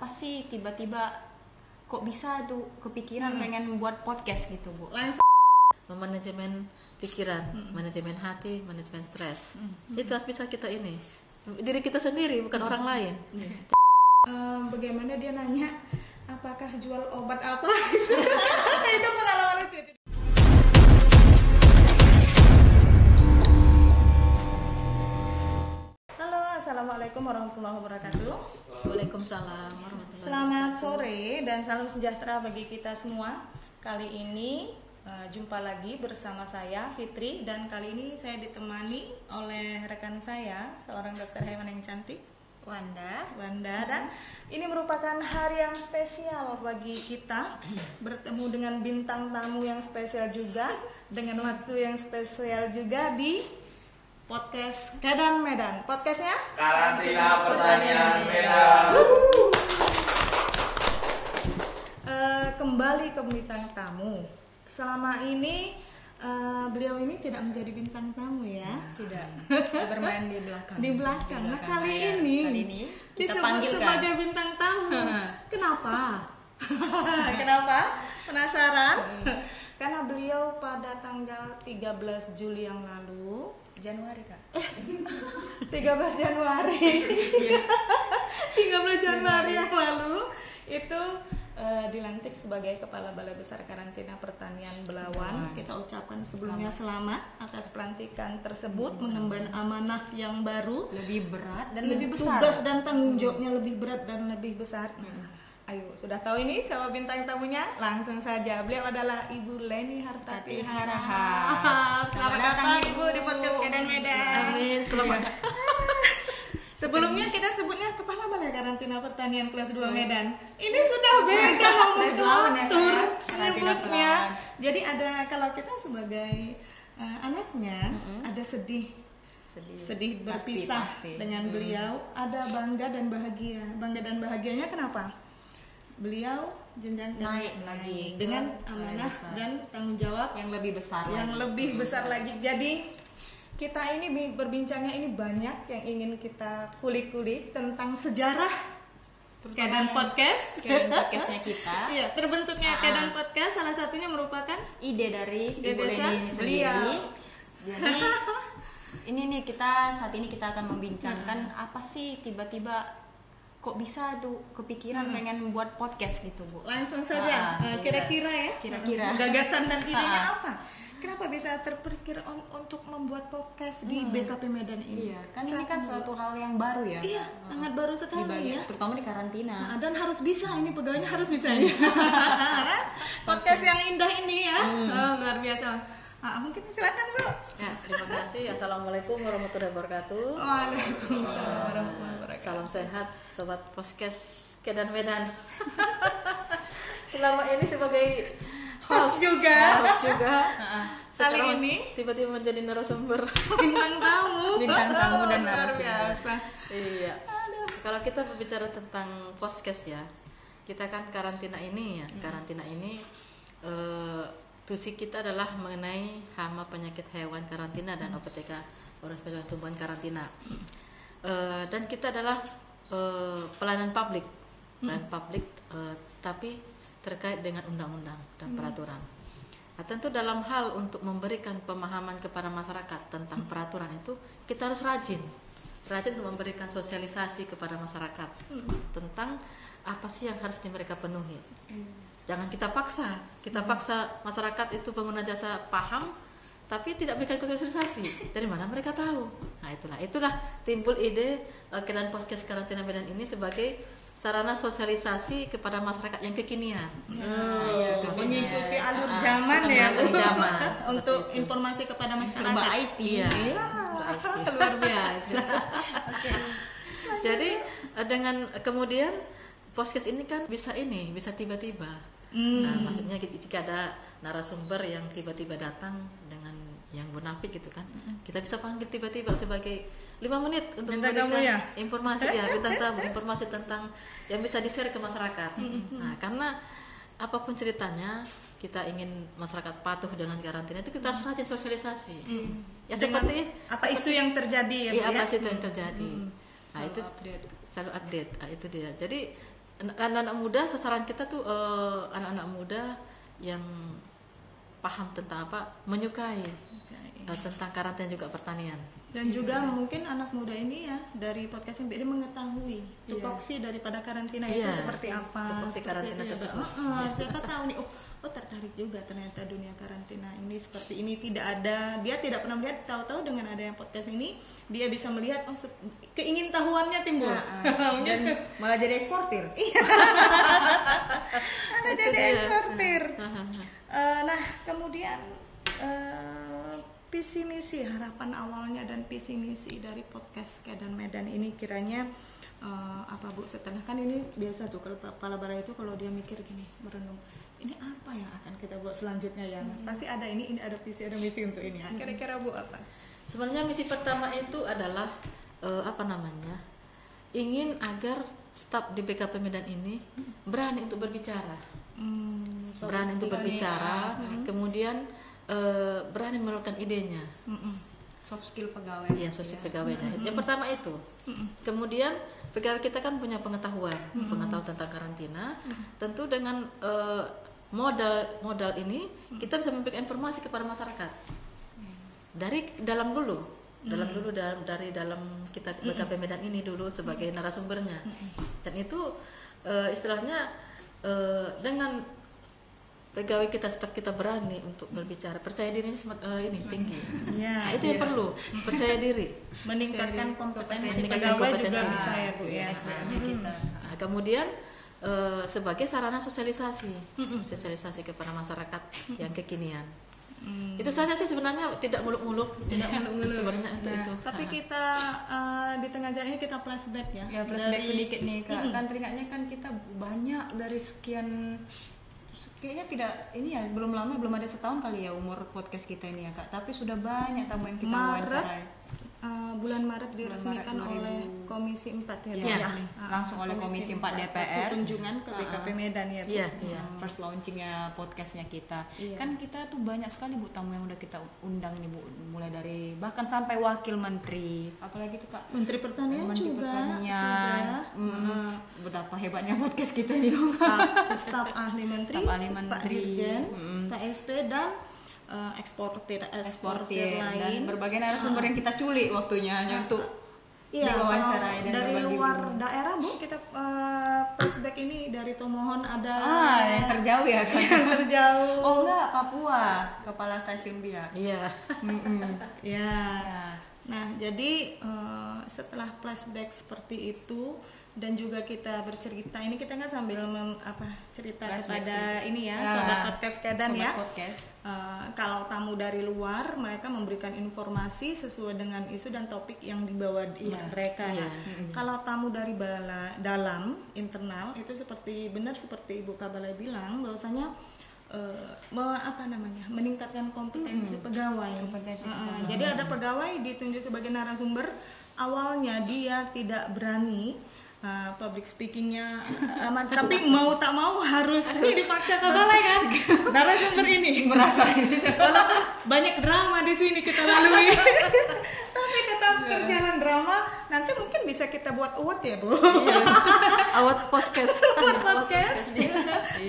apa sih tiba-tiba kok bisa tuh kepikiran pengen buat podcast gitu, Bu? Memanajemen pikiran, manajemen hati, manajemen stres. Itu harus bisa kita ini. Diri kita sendiri, bukan orang lain. Bagaimana dia nanya apakah jual obat apa? Itu pengalaman lucu. Halo, assalamualaikum warahmatullahi wabarakatuh. Waalaikumsalam warahmatullahi Selamat sore dan salam sejahtera bagi kita semua. Kali ini jumpa lagi bersama saya Fitri, dan kali ini saya ditemani oleh rekan saya, seorang dokter hewan yang cantik, Wanda, dan ini merupakan hari yang spesial bagi kita, bertemu dengan bintang tamu yang spesial juga, dengan waktu yang spesial juga di podcast Kedan Medan. Podcastnya Karantina Pertanian Medan. Kembali ke bintang tamu. Selama ini beliau ini tidak menjadi bintang tamu ya. Tidak. Bermain di belakang. Di belakang. Nah, kali ya. ini kita disebut panggilkan sebagai bintang tamu. Kenapa? Kenapa? Penasaran? Karena beliau pada tanggal 13 Juli yang lalu, Januari, Kak. 13 Januari. 13 Januari yang lalu itu dilantik sebagai Kepala Balai Besar Karantina Pertanian Belawan. Kita ucapkan sebelumnya selamat atas pelantikan tersebut, mengemban amanah yang baru, Lebih berat dan lebih besar. tugas dan tanggung jawabnya lebih berat dan lebih besar. Ayo, sudah tahu ini siapa bintang tamunya? Langsung saja, beliau adalah Ibu Leni Hartati Harahap. Selamat datang Ibu di podcast Kedan Medan. Amin, selamat. Sebelumnya kita sebutnya Kepala Balai Karantina Pertanian kelas 2 Medan. Ini sudah beda nomenklatur menyebutnya. Jadi ada, kalau kita sebagai anaknya ada sedih berpisah pasti. dengan beliau, ada bangga dan bahagia. Bangga dan bahagianya kenapa? Beliau jenjang Naik lagi dengan ke amanah besar. dan tanggung jawab Yang lebih besar yang lagi. lebih besar lagi. Jadi kita ini berbincangnya ini banyak yang ingin kita kulik-kulik tentang sejarah Kedan Podcast. Kedan Podcastnya kita. Iya, terbentuknya Kedan Podcast salah satunya merupakan Ide dari Ibu desa Leni ini beliau. sendiri. Jadi ini nih saat ini kita akan membincangkan apa sih tiba-tiba kok bisa tuh kepikiran pengen buat podcast gitu, Bu. Langsung saja, kira-kira ya, Kira-kira. gagasan dan idenya apa? Kenapa bisa terpikir untuk membuat podcast di BKP Medan ini? Iya, kan ini kan suatu hal yang baru ya. Iya, sangat baru sekali ya. Terutama di karantina. Nah, dan harus bisa, ini pegawainya harus bisa ini. Podcast yang indah ini ya, luar biasa. Mungkin silakan Bu. Ya, terima kasih. Assalamualaikum warahmatullahi wabarakatuh. Waalaikumsalam warahmatullahi wabarakatuh. Salam sehat, sobat podcast Kedan Medan. Selama ini sebagai Host juga. Kali Sekarang ini tiba-tiba menjadi narasumber. bintang tamu dan luar narasumber. biasa. Iya. Kalau kita berbicara tentang podcast ya, kita kan karantina ini ya. Karantina ini tusi kita adalah mengenai hama penyakit hewan karantina dan OPTK, organisasi dan tumbuhan karantina. Dan kita adalah pelayanan publik, tapi terkait dengan undang-undang dan peraturan. Nah, tentu dalam hal untuk memberikan pemahaman kepada masyarakat tentang peraturan itu kita harus rajin untuk memberikan sosialisasi kepada masyarakat tentang apa sih yang harus mereka penuhi. Jangan kita paksa masyarakat itu pengguna jasa paham tapi tidak berikan sosialisasi. Dari mana mereka tahu? Nah, itulah timbul ide Kedan Podcast Karantina Medan ini sebagai sarana sosialisasi kepada masyarakat yang kekinian. Mengikuti alur zaman ya, alur zaman. untuk informasi kepada masyarakat. Serba IT. Iya. Luar biasa. Jadi dengan kemudian podcast ini kan bisa tiba-tiba. Nah, maksudnya jika ada narasumber yang tiba-tiba datang dengan yang munafik gitu kan, kita bisa panggil tiba-tiba sebagai 5 menit untuk Bintang memberikan tamu ya? informasi ya, bintang tamu, informasi tentang yang bisa di-share ke masyarakat. Nah, karena apapun ceritanya kita ingin masyarakat patuh dengan karantina itu kita harus rajin sosialisasi. Ya seperti apa isu yang terjadi ya, Bu, apa ya? sih itu yang terjadi. Nah, itu update. selalu update. Nah, itu dia. Jadi anak-anak muda, sasaran kita tuh anak-anak muda yang paham tentang menyukai tentang karantina juga pertanian. Dan juga mungkin anak muda ini ya dari podcast MBD mengetahui tupoksi daripada karantina itu seperti apa. Seperti karantina itu tersebut. Siapa tahu nih, oh tertarik juga ternyata dunia karantina ini seperti ini, tidak ada, dia tidak pernah melihat, tahu-tahu dengan ada yang podcast ini dia bisa melihat keingintahuannya timbul. Dan malah jadi eksportir. Ada jadi eksportir. Nah kemudian visi misi, harapan awalnya dan visi misi dari podcast Kedan Medan ini kiranya apa Bu? Setelah kan ini biasa tuh kalau kepala balai itu kalau dia mikir gini, merenung, ini apa yang akan kita buat selanjutnya ya? Pasti ada ini ada visi, ada misi untuk ini. Kira-kira Bu apa? Sebenarnya misi pertama itu adalah ingin agar staf di BKP Medan ini berani untuk berbicara, berani untuk berbicara, kemudian berani mengeluarkan idenya. Soft skill pegawai. Iya, soft skill pegawainya. Yang pertama itu. Kemudian pegawai kita kan punya pengetahuan tentang karantina. Tentu dengan modal ini kita bisa memberikan informasi kepada masyarakat. Dari dalam kita BKP Medan ini dulu sebagai narasumbernya. Dan itu istilahnya dengan pegawai kita, staf kita berani untuk berbicara, percaya dirinya ini tinggi. Nah, itu yang perlu, percaya diri, meningkatkan kompetensi pegawai juga bisa ya Bu ya. Kita. Nah, kemudian sebagai sarana sosialisasi kepada masyarakat yang kekinian. Itu saja sih sebenarnya, tidak muluk-muluk sebenarnya untuk itu. Tapi kita di tengah jalan ini kita flashback ya. Ya flashback sedikit nih Kak. Kan teringatnya kan kita banyak dari sekian, kayaknya tidak ini ya, belum ada setahun kali ya umur podcast kita ini ya Kak, tapi sudah banyak tamu yang kita wawancarai. Bulan Maret diresmikan oleh Komisi 4 ya. Langsung oleh Komisi 4 DPR kunjungan ke BKP Medan ya. First launchingnya podcastnya kita. Kan kita tuh banyak sekali Bu tamu yang udah kita undang nih Bu, mulai dari bahkan sampai wakil menteri, apalagi tuh Kak, Menteri Pertanian juga sudah. Betapa hebatnya podcast kita ini dong. Staf ahli menteri, Pak Dirjen, Pak SP dan eksportir lain dan berbagai narasumber yang kita culik waktunya hanya untuk diwawancarai dan dari berbagi luar daerah Bu, kita flashback ini dari Tomohon ada yang terjauh ya kan? Yang terjauh. Oh enggak, Papua, kepala stasiun Biak. Iya. Nah jadi setelah flashback seperti itu dan juga kita bercerita, ini kita nggak sambil cerita kepada ini ya sobat podcast Kedan ya. Kalau tamu dari luar mereka memberikan informasi sesuai dengan isu dan topik yang dibawa mereka. Kalau tamu dari dalam internal itu seperti Ibu Kabalai bilang bahwasanya meningkatkan kompetensi pegawai. Jadi ada pegawai ditunjuk sebagai narasumber, awalnya dia tidak berani public speakingnya aman, tapi mau tak mau harus dipaksa ke balai kan narasumber ini merasa walaupun banyak drama di sini kita lalui tapi tetap terjalan drama. Nanti mungkin bisa kita buat award ya Bu. Award podcast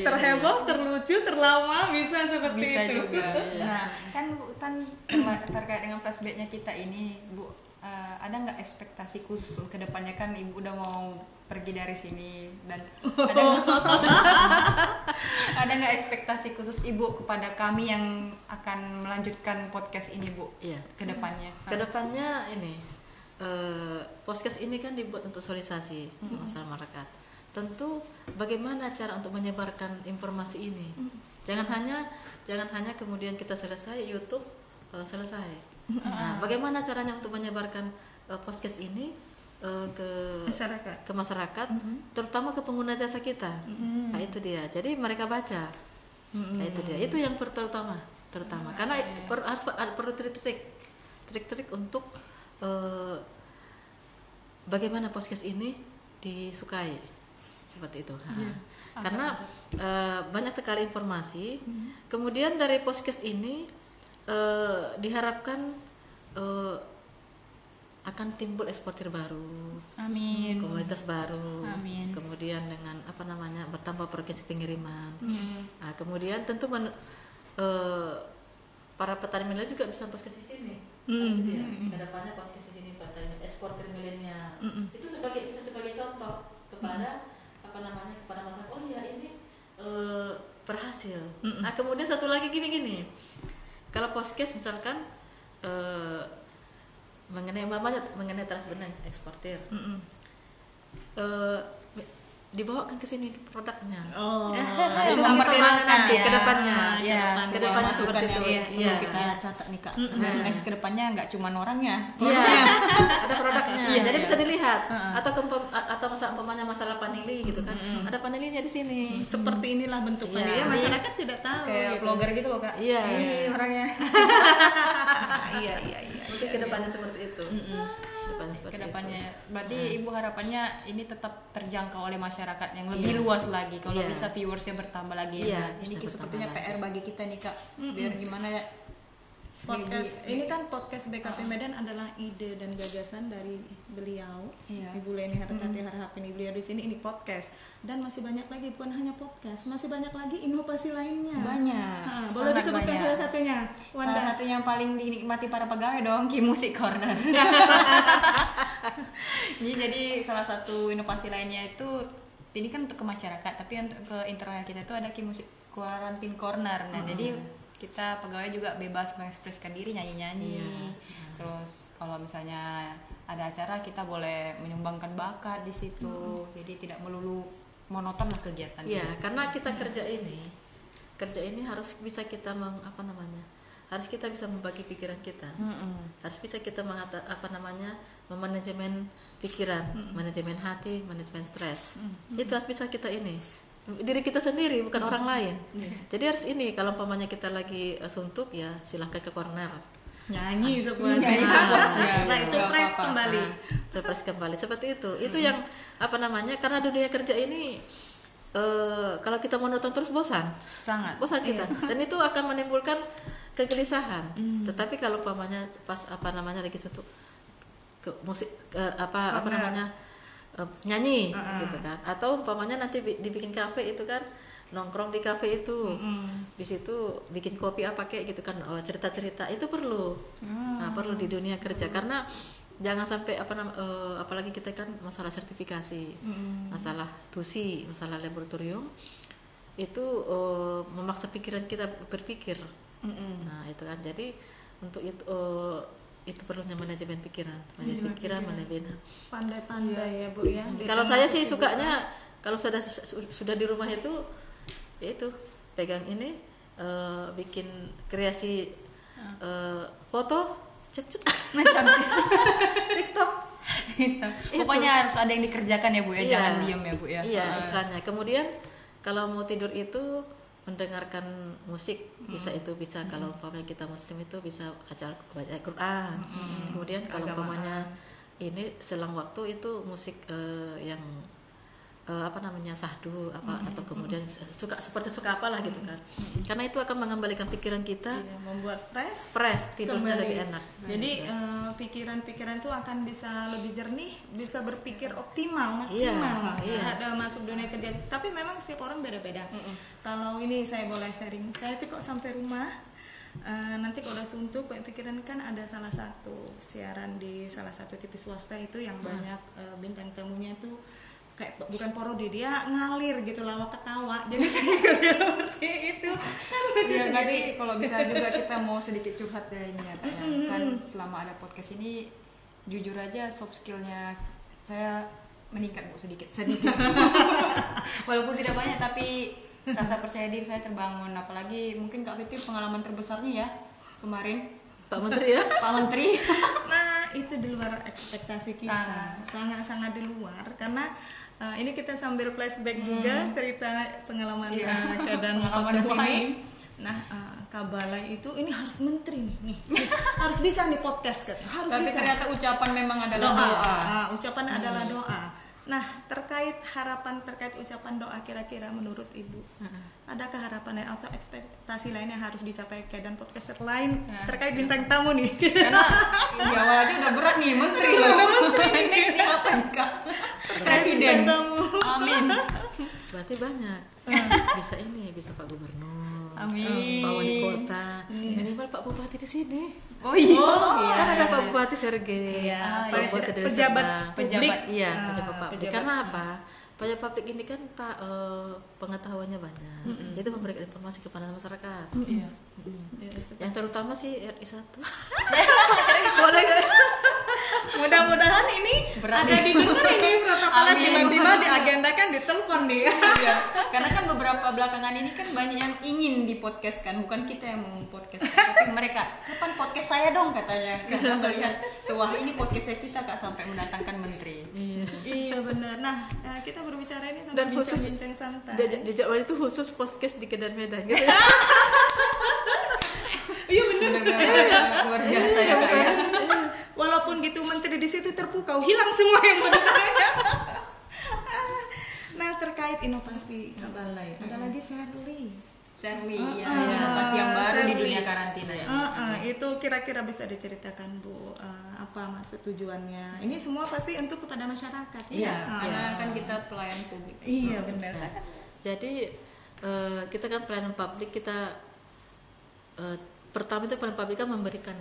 terheboh, terlucu, terlama, bisa seperti bisa itu juga. Nah kan Bu, terkait dengan flashbacknya kita ini Bu, ada nggak ekspektasi khusus ke depannya? Kan Ibu udah mau pergi dari sini, dan ada nggak ekspektasi khusus Ibu kepada kami yang akan melanjutkan podcast ini Bu? Ke depannya? Ke depannya ini podcast ini kan dibuat untuk sosialisasi masyarakat. Tentu bagaimana cara untuk menyebarkan informasi ini? Jangan hanya kemudian kita selesai YouTube selesai. Nah, bagaimana caranya untuk menyebarkan podcast ini ke masyarakat, terutama ke pengguna jasa kita. Nah, itu dia. Jadi mereka baca. Nah, itu dia. Itu yang terutama. Karena perlu trik-trik untuk bagaimana podcast ini disukai, seperti itu. Karena banyak sekali informasi. Kemudian dari podcast ini diharapkan akan timbul eksportir baru, Amin. komunitas baru, Amin. kemudian dengan bertambah frekuensi pengiriman. Nah, kemudian tentu para petani milenial juga bisa podcast di sini. Gitu ya. Kedepannya podcast di sini petani eksportir milenial. Itu bisa sebagai contoh kepada kepada masyarakat. Oh iya, ini berhasil. Nah, kemudian satu lagi gini. Kalau podcast misalkan mengenai transbendang eksportir, dibawakan ke sini produknya. Itu nanti ke depannya. Ke depannya seperti itu. Iya. Kita catat nih Kak. Next ke depannya nggak cuma orangnya. Iya. Ada produknya. Jadi bisa dilihat. Atau masalah panili gitu kan. Ada panilinya di sini. Seperti inilah bentuknya. Ya, masyarakat tidak tahu. Kayak vlogger gitu loh Kak. Iya. Orangnya. Iya. Mungkin ke depannya seperti itu. Kedepannya berarti Ibu harapannya ini tetap terjangkau oleh masyarakat yang lebih luas lagi, kalau bisa viewersnya bertambah lagi. Ini sepertinya PR bagi kita nih Kak, biar gimana ya podcast ini kan podcast BKP Medan adalah ide dan gagasan dari beliau, Ibu Leni Hartati Harhapini. Beliau di sini ini podcast, dan masih banyak lagi, bukan hanya podcast, masih banyak lagi inovasi lainnya. Banyak. Boleh disebutkan salah satunya, Wanda? Salah satu yang paling dinikmati para pegawai dong, Ki Music Corner. Jadi salah satu inovasi lainnya itu ini kan untuk ke masyarakat, tapi untuk ke internal kita itu ada Ki Music Quarantine Corner. Nah, jadi kita pegawai juga bebas mengekspresikan diri, nyanyi-nyanyi. Terus kalau misalnya ada acara kita boleh menyumbangkan bakat di situ. Jadi tidak melulu monoton lah kegiatan. Iya, karena kita kerja ini harus bisa kita harus kita bisa membagi pikiran kita. Harus bisa kita memanajemen pikiran, manajemen hati, manajemen stres. Itu harus bisa kita diri kita sendiri, bukan orang lain. Jadi harus kalau umpamanya kita lagi suntuk, ya silahkan ke corner, nyanyi sepuasnya. Setelah itu fresh kembali seperti itu. Itu yang karena dunia kerja ini kalau kita monoton terus bosan kita. Dan itu akan menimbulkan kegelisahan. Tetapi kalau umpamanya pas lagi suntuk ke musik nyanyi gitu kan, atau umpamanya nanti dibikin kafe itu kan, nongkrong di kafe itu, di situ bikin kopi kayak gitu kan, cerita-cerita itu perlu. Perlu di dunia kerja, karena jangan sampai apalagi kita kan masalah sertifikasi, masalah tusi, masalah laboratorium itu memaksa pikiran kita berpikir. Nah itu kan, jadi untuk itu perlunya manajemen pikiran, manajemen pandai-pandai ya Bu ya. Kalau saya sih sukanya kalau sudah di rumah itu pegang ini, bikin kreasi foto cepet TikTok. Pokoknya harus ada yang dikerjakan ya Bu ya, jangan diam ya Bu ya. Iya, istilahnya. Kemudian kalau mau tidur itu mendengarkan musik, bisa kalau umpamanya kita muslim itu bisa baca Al-Quran. Kemudian kalau umpamanya ini selang waktu itu musik yang sahdu atau kemudian seperti apalah gitu kan. Karena itu akan mengembalikan pikiran kita, membuat fresh tidurnya lebih enak. Jadi pikiran-pikiran itu akan bisa lebih jernih, bisa berpikir optimal, maksimal. Ada masuk dunia kerja. Tapi memang setiap orang beda-beda. Kalau ini saya boleh sharing, saya tuh kok sampai rumah nanti kalau udah suntuk pikiran, kan ada salah satu siaran di salah satu TV swasta itu yang banyak bintang tamunya tuh kayak bukan parodi, dia ngalir gitu, lawak ketawa. Jadi saya ikut seperti itu kan lucu sendiri. Tadi kalau bisa juga kita mau sedikit curhat ya ini ya Kak, kan selama ada podcast ini jujur aja soft skillnya saya meningkat Bu sedikit walaupun tidak banyak, tapi rasa percaya diri saya terbangun. Apalagi mungkin Kak Fitri pengalaman terbesarnya ya kemarin Pak Menteri ya. Pak Menteri. Nah itu di luar ekspektasi kita, sangat di luar, karena ini kita sambil flashback juga cerita pengalaman keadaan podcast ini. Nah Kabalai itu ini harus menteri nih harus bisa nih podcast kan, harus tapi bisa. Ternyata ucapan memang adalah doa. Ucapan adalah doa. Nah, terkait harapan terkait ucapan doa kira-kira menurut Ibu, adakah harapan atau ekspektasi lain yang harus dicapai dan podcaster lain terkait bintang tamu nih? Karena di awal aja udah berat nih, menteri loh. Nextnya apa nih Kak? Presiden. Amin. Berarti banyak. Bisa Pak Gubernur, Amin. Pak Wali Kota, minimal Pak Bupati di sini. Oh iya. Kan ada Pak Bupati Sergei, Iya, Pak Bupati Deli pejabat Serdang. publik. Iya, pejabat publik. pejabat. Karena apa? Pejabat publik ini kan pengetahuannya banyak. Itu memberikan informasi kepada masyarakat. Iya. Yang terutama sih RI 1. Mudah-mudahan ini Berat ada nih. didengar ini protokolnya Amin. tiba-tiba diagendakan ditelepon nih. Iya. Karena kan beberapa belakangan ini kan banyak yang ingin di podcast kan, bukan kita yang mau podcast, tapi mereka kapan podcast saya dong katanya. Karena melihat wah ini podcastnya kita Kak sampai mendatangkan menteri. Iya benar. Nah, kita berbicara ini sambil Dan khusus bincang-bincang santai. di jadwal itu khusus podcast di Kedan Medan gitu. Iya benar. Benar-benar luar biasa ya Kak ya. Walaupun gitu menteri di situ terpukau, hilang semua yang bertanya. Nah, terkait inovasi Kak Balai, ada lagi Shirley. Shirley ya, inovasi yang baru di Shirley. dunia karantina ya. Itu kira-kira bisa diceritakan Bu, apa maksud tujuannya? Ini semua pasti untuk kepada masyarakat. Iya, Ah, karena kan kita pelayan publik. Iya benar. Jadi kita kan pelayanan publik, kita pertama itu pelayanan publik kan memberikan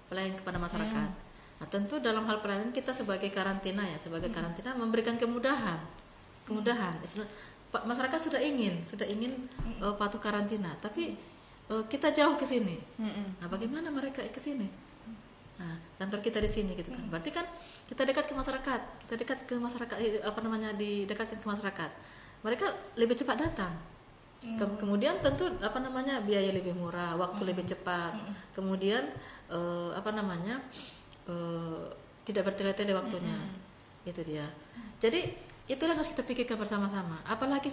pelayanan kepada masyarakat. Nah, tentu dalam hal pelayanan kita sebagai karantina karantina memberikan kemudahan. Masyarakat sudah ingin patuh karantina, tapi kita jauh ke sini. Nah, bagaimana mereka ke sini? Nah, kantor kita di sini gitu kan. Berarti kan kita dekat ke masyarakat, didekatkan ke masyarakat. Mereka lebih cepat datang. Kemudian tentu biaya lebih murah, waktu lebih cepat. Kemudian tidak bertele-tele waktunya. Itu dia. Jadi itulah yang harus kita pikirkan bersama-sama. Apalagi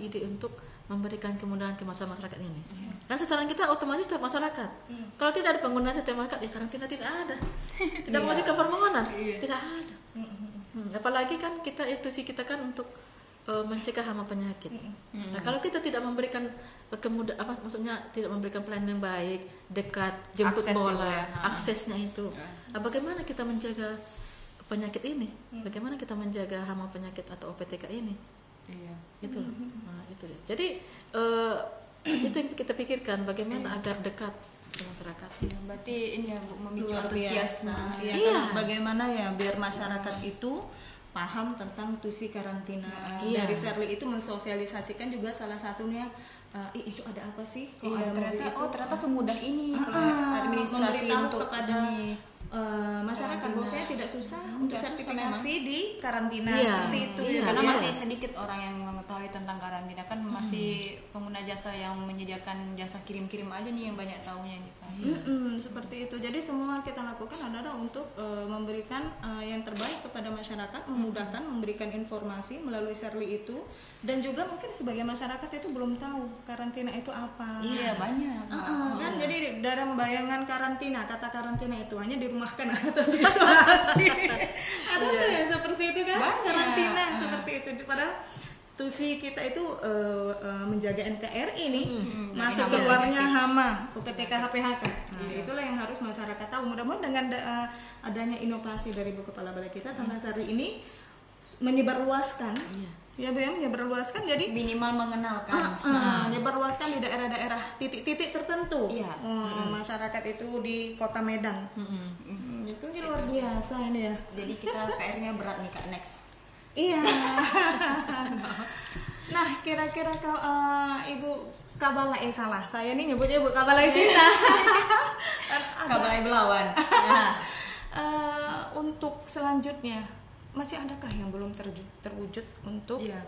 ide untuk memberikan kemudahan ke masyarakat ini. Karena sasaran kita otomatis setiap masyarakat. Kalau tidak ada penggunaan setiap masyarakat, ya karantina tidak ada. Tidak mengajukan permohonan, tidak ada. Apalagi kan kita kan untuk mencegah hama penyakit. Nah, kalau kita tidak memberikan tidak memberikan pelayanan yang baik, dekat, jemput Akses bola, ya. aksesnya itu. Nah, bagaimana kita menjaga penyakit ini? Bagaimana kita menjaga hama penyakit atau OPTK ini? Iya. Itu. Nah, itu dia. Jadi itu yang kita pikirkan, bagaimana agar dekat ke masyarakat. Iya, berarti ini ya Bu, memicu Luar antusias. biasa. Iya. Iya. Bagaimana ya biar masyarakat itu paham tentang tusi karantina. Iya. Dari Shirley itu mensosialisasikan juga salah satunya itu ada apa sih? Kok Iya, ada mobil itu? ternyata semudah ini administrasi memberitahu untuk kepada ini. masyarakat Karantina. bahwa saya tidak susah untuk Tidak susah sertifikasi di karantina Iya. seperti itu. Iya. Karena Iya. masih sedikit orang yang mengetahui tentang karantina kan masih pengguna jasa yang menyediakan jasa kirim-kirim aja nih yang banyak tahunya gitu. Seperti itu. Jadi semua kita lakukan adalah untuk memberikan yang terbaik kepada masyarakat, memudahkan, memberikan informasi melalui Shirley itu, dan juga mungkin sebagai masyarakat itu belum tahu karantina itu apa. Iya, banyak. Kan jadi dalam bayangan karantina, kata karantina itu hanya dirumahkan atau diisolasi. Ada tuh yang seperti itu kan? Banyak. Karantina seperti itu. Padahal tusi kita itu menjaga NKRI nih, masuk hama keluarnya hama, UPTK HPHK. Nah, itulah yang harus masyarakat tahu. Mudah-mudahan dengan adanya inovasi dari Bu Kepala Balai kita tentang Shirley ini menyebarluaskan. Ya Bu, ya, menyebarluaskan jadi Minimal mengenalkan. menyebarluaskan di daerah-daerah titik-titik tertentu. Iya. Masyarakat itu di Kota Medan. Itu luar biasa ini ya. Jadi kita PR-nya berat nih Kak next. Iya. Nah, kira-kira kau Ibu Kabalai salah. Saya nih nyebutnya Ibu Kabalai kita. Kabalai Belawan. Nah, Untuk selanjutnya masih adakah yang belum terwujud untuk Iya.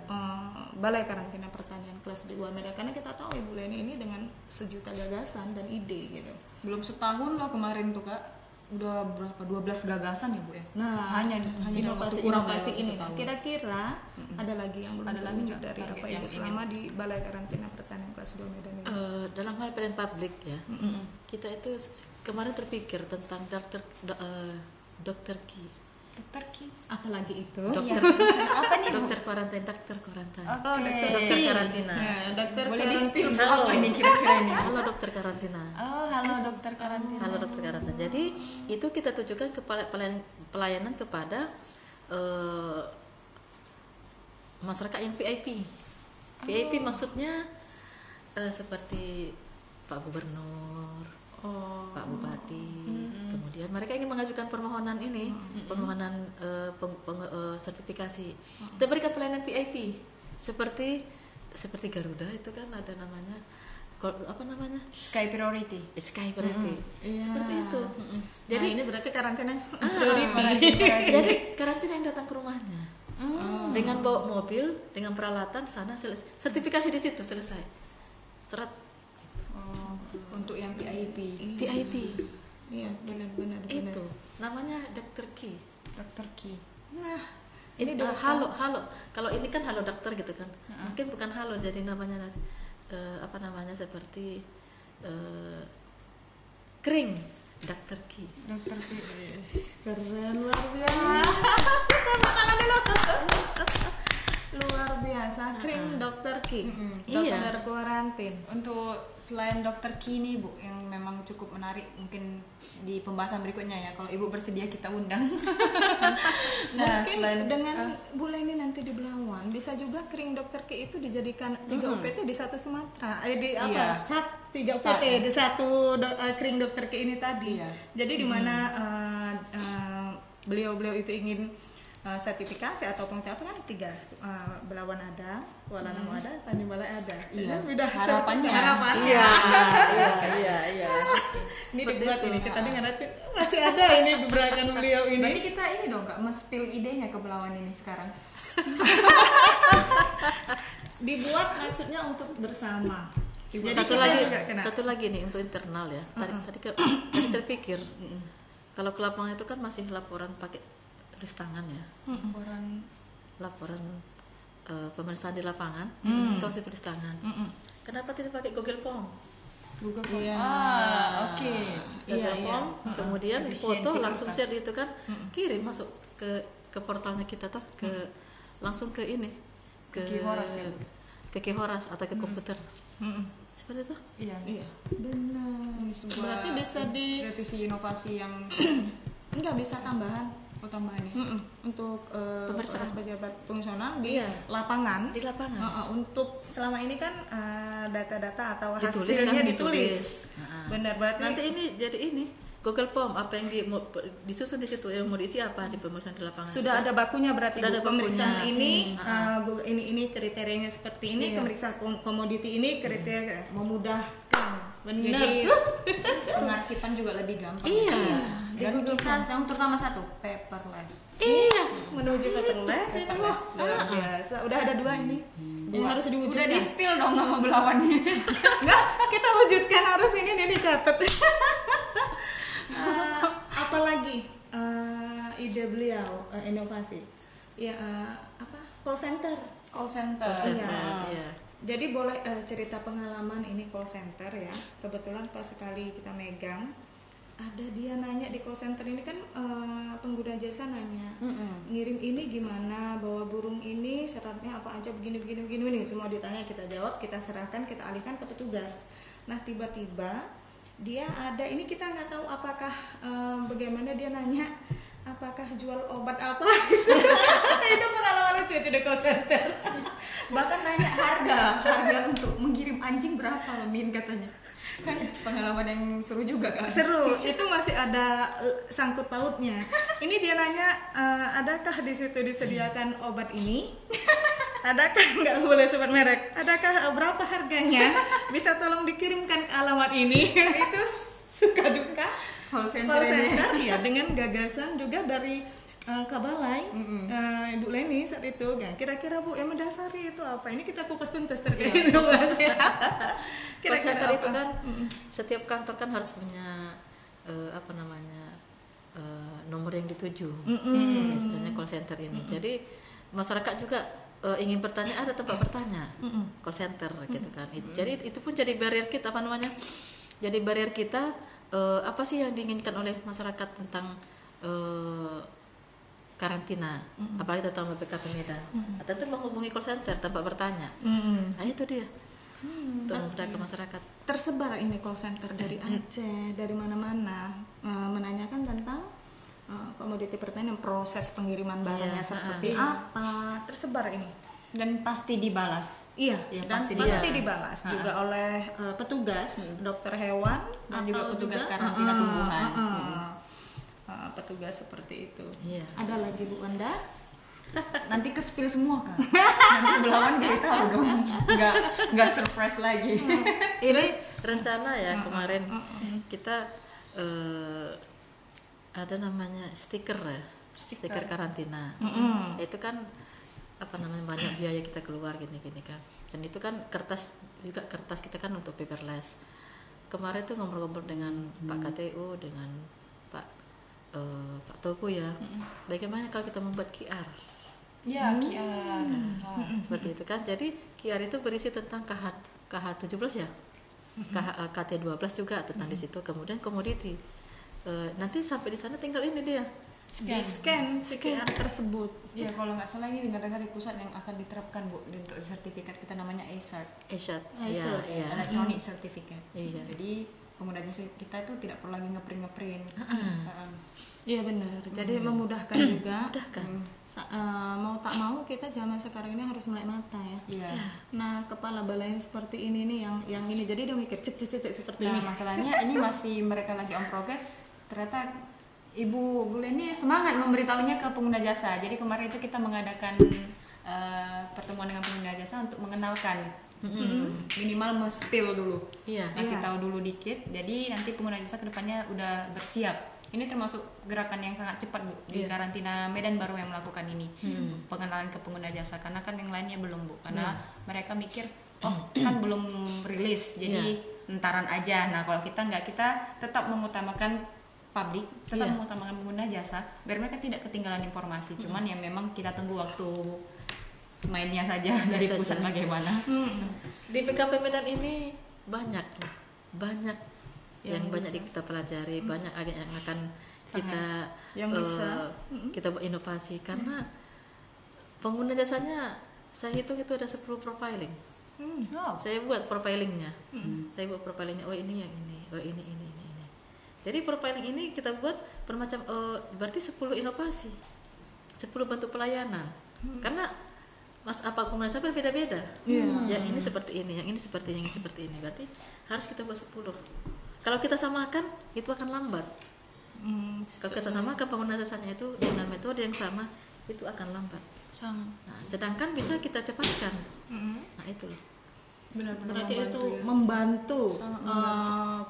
Balai Karantina Pertanian kelas 2 Medan? Karena kita tahu Ibu Leni ini dengan sejuta gagasan dan ide gitu. belum setahun loh kemarin tuh Kak. Udah berapa? 12 gagasan ya Bu ya? Nah, hanya dalam waktu kurang dari inovasi waktu ini. setahun. Kira-kira ada lagi yang belum Ada lagi terwujud nggak dari target apa yang Ibu ingin? selama di Balai Karantina Pertanian kelas 2 Medan ini? Dalam hal pelayanan publik ya, kita itu kemarin terpikir tentang dokter Ki. Dokter Ki. Apalagi itu? Dokter Apa nih, Bu? dokter karantina, dokter karantina. Oh, Oke. Dokter karantina. Nah, dokter Boleh karantina. di-spill Bu, Halo. apa ini kira-kira ini? Halo dokter karantina. Oh, halo dokter karantina. Halo dokter karantina. Jadi itu kita tujukan kepada pelayanan kepada masyarakat yang VIP. VIP maksudnya seperti Pak Gubernur, Pak Bupati. Kemudian mereka ingin mengajukan permohonan ini, permohonan sertifikasi. Kita berikan pelayanan VIP seperti Garuda itu kan ada namanya apa namanya? Sky Priority. Sky Priority. Iya. Seperti itu. Jadi ini berarti karantina Jadi karantina yang datang ke rumahnya dengan bawa mobil, dengan peralatan sana selesai. Sertifikasi di situ selesai. Serat Oh, untuk yang VIP. VIP. Iya, benar. Itu namanya Dokter Ki. Dokter Ki. Nah, Ini halo. Kalau ini kan halo dokter gitu kan. Mungkin bukan halo, jadi namanya apa namanya seperti kering Dokter Ki. Dokter Ki. keren, luar biasa. Tepuk tangan dulu. Luar biasa, kering Dokter Ki. Iya. Dokter karantin. Untuk selain dokter Ki nih Bu, yang memang cukup menarik mungkin di pembahasan berikutnya ya. Kalau Ibu bersedia kita undang. Nah, Mungkin selain dengan Bu Leni nanti di Belawan bisa juga kering Dokter Ki itu dijadikan 3 UPT di satu Sumatera. Di apa? Iya. Start 3 Start, UPT ya. di satu kering Dokter Ki ini tadi. Iya. Jadi di mana beliau-beliau itu ingin sertifikasi atau pengetahuan kan 3 Belawan ada, Kuala Namu ada, Tanjung Balai ada. Iya. Udah Harapannya. harapannya. Iya. Ini dibuat ini kita dengar masih ada ini gebrakan beliau ini. berarti kita ini dong Kak, men-spill idenya ke Belawan ini sekarang. Dibuat maksudnya untuk bersama. Jadi Satu kita lagi, juga kena. satu lagi nih untuk internal ya. Tadi terpikir kalau ke lapangan itu kan masih laporan pakai tulis tangan ya. Laporan pemeriksaan di lapangan, kalau masih tulis tangan. Kenapa tidak pakai Google Form? Google Form. Iya. Oke. Google Form, kemudian Efisiensi foto langsung kertas. share itu kan, kirim masuk ke portalnya kita toh, langsung ke ini, ke Ki-Horas ya, Bu? ke Ki-Horas atau ke komputer. Seperti itu. Iya. Iya, benar. Ini sebuah Berarti bisa di revisi inovasi yang enggak bisa tambahan tambahannya. untuk Pemeriksaan. pejabat fungsional di Iya. lapangan. Di lapangan. Untuk selama ini kan data-data atau Ditulis hasilnya kan, ditulis. Nah. Benar, berarti Nanti ini jadi ini Google Form apa yang disusun di situ yang mau diisi apa di pemeriksaan di lapangan. sudah ada bakunya berarti Sudah Bu. ada bakunya. Pemeriksaan ini kriterianya seperti ini, Iya. pemeriksaan komoditi ini kriteria memudahkan. Benar. Jadi pengarsipan juga lebih gampang. Iya. Dan kita yang terutama satu paperless. Iya. Menuju paperless ini Bu. Luar biasa. Udah ada 2 ini. Yang harus Udah diwujudkan. di spill dong sama Belawan nih. Enggak, kita wujudkan harus ini nih dicatat. Apalagi ide beliau inovasi. Ya apa? Call center. Call center. Iya. Jadi boleh cerita pengalaman ini call center ya. Kebetulan pas sekali kita megang, ada dia nanya di call center ini kan pengguna jasa nanya, ngirim ini gimana, bawa burung ini syaratnya apa aja begini nih, semua ditanya, kita jawab, kita serahkan, kita alihkan ke petugas. Nah tiba-tiba dia ada ini kita nggak tahu apakah bagaimana dia nanya apakah jual obat apa. Itu pengalaman lucu itu di call center. Bahkan nanya harga untuk mengirim anjing berapa lebih katanya. Kan pengalaman yang seru juga kan. Seru, itu masih ada sangkut pautnya. Ini dia nanya adakah di situ disediakan obat ini? Adakah, nggak boleh sebut merek, adakah berapa harganya, bisa tolong dikirimkan ke alamat ini. Itu suka duka Call call center ini. center ya, dengan gagasan juga dari Kabalai, Ibu Leni saat itu. Nah, kira-kira Bu yang mendasari itu apa? Ini kita kupas tuntas terkait inovasi. Call center itu kan setiap kantor kan harus punya apa namanya nomor yang dituju. Istilahnya call center ini. Jadi masyarakat juga ingin bertanya, ada tempat bertanya. Call center gitu kan. Jadi itu pun jadi barrier kita, apa namanya? Jadi barrier kita apa sih yang diinginkan oleh masyarakat tentang karantina, apalagi terutama PKP Medan, tentu menghubungi call center tanpa bertanya. Nah itu dia, untuk memudahkan masyarakat. Tersebar ini call center dari Aceh, dari mana-mana, menanyakan tentang komoditi pertanian, proses pengiriman barangnya seperti apa, tersebar ini. Dan pasti dibalas. Iya, Ya, dan pasti pasti dia. dibalas juga oleh petugas, dokter hewan, Dan juga atau petugas karantina tumbuhan. Petugas seperti itu. Iya. Ada lagi Bu Wanda? Nanti ke-spill semua kan. Nanti belawan jadi tahu dong. Nggak surprise lagi. Ini rencana ya kemarin kita ada namanya stiker ya, stiker karantina. Itu kan apa namanya, banyak biaya kita keluar gini-gini kan. Dan itu kan kertas kita kan untuk paperless. Kemarin tuh ngobrol-ngobrol dengan Pak KTU, dengan Pak Toko ya. Bagaimana kalau kita membuat QR? Ya, QR. Seperti itu kan. Jadi QR itu berisi tentang KH17 ya. KT12 juga tentang di situ. Kemudian komoditi. Nanti sampai di sana tinggal ini dia. Di scan QR tersebut. Ya, kalau nggak salah ini dengar-dengar di pusat yang akan diterapkan Bu untuk sertifikat kita namanya ECERT, Eshat. Eshat, Iya. Electronic Certificate. Iya. Jadi pemuda jasa kita itu tidak perlu lagi ngeprint. Iya benar. Jadi memudahkan juga. Mudahkan. Mau tak mau kita zaman sekarang ini harus melek mata ya. Iya. Nah, kepala balain seperti ini nih yang ini. Jadi dia mikir cek seperti Nah, ini. masalahnya ini masih mereka lagi on progress. Ternyata Ibu Bule ini semangat memberitahunya ke pengguna jasa. Jadi kemarin itu kita mengadakan pertemuan dengan pengguna jasa untuk mengenalkan, minimal spill dulu, Iya. ngasih tahu dulu dikit. Jadi nanti pengguna jasa kedepannya udah bersiap. Ini termasuk gerakan yang sangat cepat Bu. Di karantina Medan baru yang melakukan ini, pengenalan ke pengguna jasa. Karena kan yang lainnya belum Bu. Karena mereka mikir, oh kan belum rilis, jadi entaran aja. Nah kalau kita nggak, kita tetap mengutamakan publik, tetap mengutamakan pengguna jasa biar mereka tidak ketinggalan informasi. Cuman ya memang kita tunggu waktu mainnya saja dari pusat bagaimana. Di PKP Medan ini banyak yang banyak kita pelajari, banyak agak yang akan kita yang bisa kita buat inovasi karena pengguna jasanya saya hitung itu ada 10 profiling. Saya buat profilingnya. Saya buat profilingnya. Oh ini yang ini. Oh ini. Jadi profiling ini kita buat bermacam, berarti 10 inovasi, 10 bentuk pelayanan. Karena apa pengguna jasa berbeda-beda. Yang ini seperti ini, yang ini seperti ini, yang ini seperti ini. Berarti harus kita buat 10. Kalau kita samakan itu akan lambat. Kalau kita samakan pengguna jasanya itu dengan metode yang sama, itu akan lambat. Nah, sedangkan bisa kita cepatkan. Nah itu loh. Benar-benar Berarti itu ya. membantu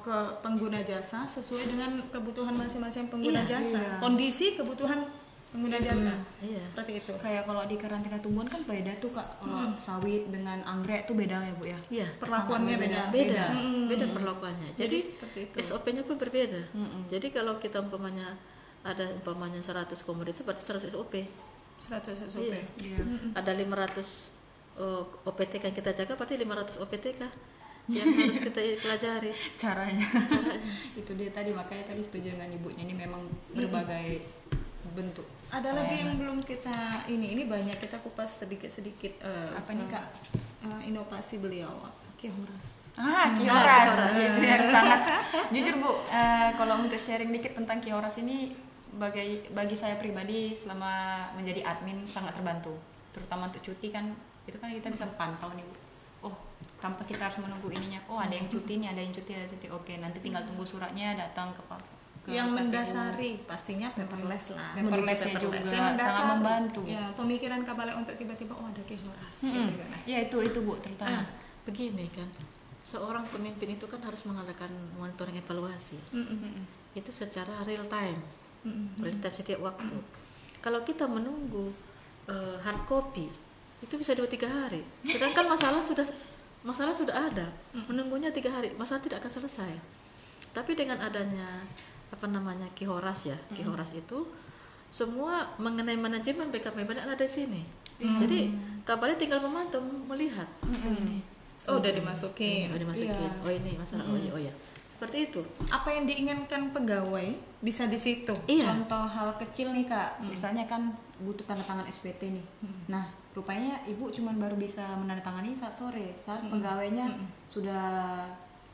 ke pengguna jasa sesuai dengan kebutuhan masing-masing pengguna jasa. Kondisi kebutuhan pengguna jasa. Seperti itu. Kayak kalau di karantina tumbuhan kan beda tuh Kak. Kalau sawit dengan anggrek tuh beda ya Bu ya. Iya. Perlakuannya beda. Beda perlakuannya. Jadi seperti itu. SOP-nya pun berbeda. Jadi kalau kita umpamanya ada 100 komoditas berarti 100 SOP. 100 SOP. Iya. Ada 500 OPTK yang kita jaga, berarti 500 OPTK yang harus kita pelajari Caranya. Itu dia tadi, makanya tadi setuju dengan ibunya, ini memang berbagai bentuk. Ada lagi yang belum kita ini banyak kita kupas sedikit-sedikit. Apa nih Kak? Inovasi beliau Kihoras. Kihoras. Itu yang sangat jujur Bu, kalau untuk sharing dikit tentang Kihoras ini, bagi saya pribadi selama menjadi admin sangat terbantu, terutama untuk cuti kan. Itu kan kita bisa pantau nih Bu. Oh, tanpa kita harus menunggu ininya. Oh, ada yang cuti nih, ada yang cuti. Oke, nanti tinggal tunggu suratnya datang ke yang KPU. mendasari pastinya paperless lah. Paperlessnya juga yang sangat membantu. Ya, pemikiran Kapalek untuk tiba-tiba ada Kihoras. Gitu kan. Ya itu Bu terutama. begini kan, seorang pemimpin itu kan harus mengadakan monitoring evaluasi. Itu secara real time setiap waktu. Kalau kita menunggu hard copy itu bisa 2-3 hari, sedangkan masalah sudah ada, menunggunya 3 hari, masalah tidak akan selesai. Tapi dengan adanya Kihoras ya, Kihoras itu semua mengenai manajemen PKP Medan ada di sini. Jadi kabarnya tinggal memantau, melihat ini. Oh, udah dimasukin. Oh dimasukin. Oh ini masalah. Oh ya. Seperti itu. Apa yang diinginkan pegawai bisa di situ. Iya. Contoh hal kecil nih kak, misalnya kan butuh tanda tangan SPT nih. Nah rupanya ibu cuman baru bisa menandatangani saat sore, saat pegawainya sudah